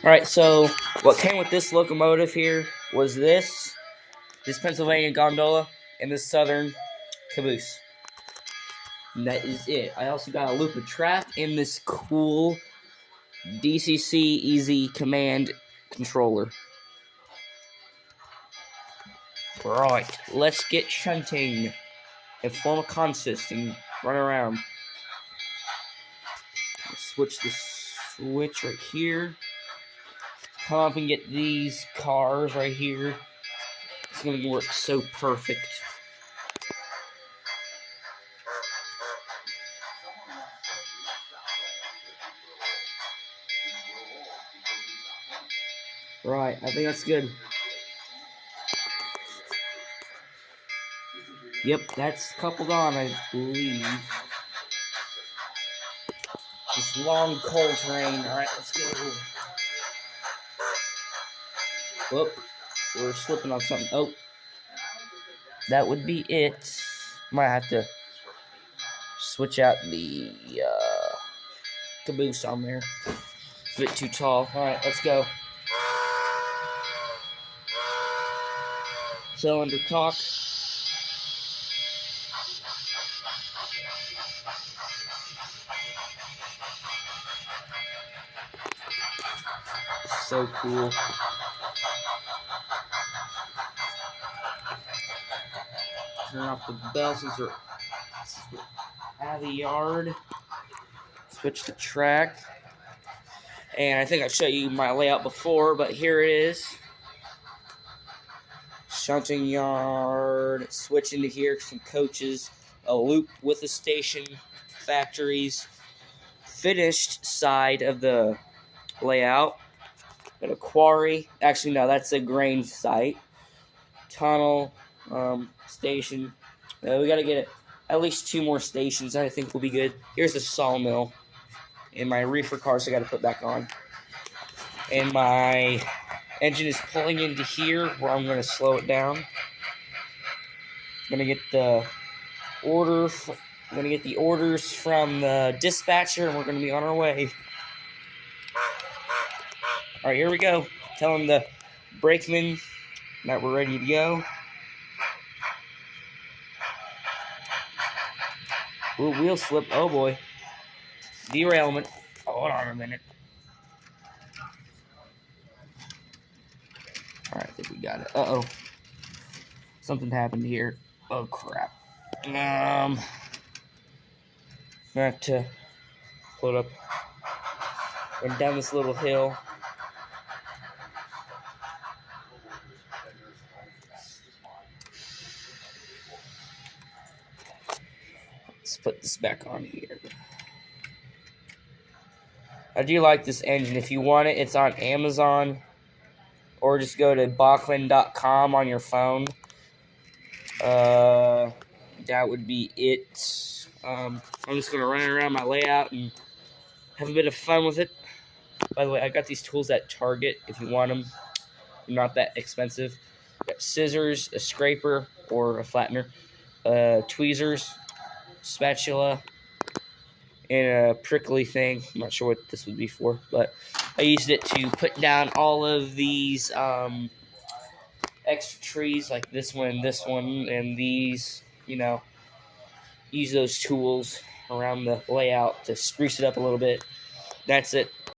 Alright, so what came with this locomotive here was this Pennsylvania gondola, and this Southern caboose. And that is it. I also got a loop of track in this cool DCC Easy Command controller. Right, let's get shunting and form a consist and run around. Switch the switch right here. Come up and get these cars right here. It's gonna work so perfect. Right, I think that's good. Yep, that's coupled on, I believe. This long coal train. Alright, let's go. Whoop, we're slipping on something. Oh, that would be it. Might have to switch out the caboose on there. It's a bit too tall. Alright, let's go. Cylinder cock. So cool. Turn off the bell since we're out of the yard. Switch the track. And I think I showed you my layout before, but here it is. Shunting yard. Switch into here, some coaches. A loop with a station. Factories. Finished side of the layout. Got a quarry. Actually, no, that's a grain site. Tunnel. Station. We gotta get at least 2 more stations. I think will be good. Here's the sawmill. And my reefer cars I gotta put back on. And my engine is pulling into here where I'm gonna slow it down. I'm gonna get the orders from the dispatcher, and we're gonna be on our way. Alright, here we go. Telling the brakeman that we're ready to go. Ooh, wheel slip. Oh boy. Derailment. Hold on a minute. Alright, I think we got it. Uh-oh. Something happened here. Oh, crap. I have to pull it up and down this little hill. Let's put this back on here. I do like this engine. If you want it, it's on Amazon. Or just go to Bachmann.com on your phone. That would be it. I'm just going to run around my layout and have a bit of fun with it. By the way, I got these tools at Target if you want them. They're not that expensive. Got scissors, a scraper or a flattener, tweezers, spatula, and a prickly thing. I'm not sure what this would be for, but I used it to put down all of these extra trees, like this one, and these, you know, use those tools around the layout to spruce it up a little bit. That's it.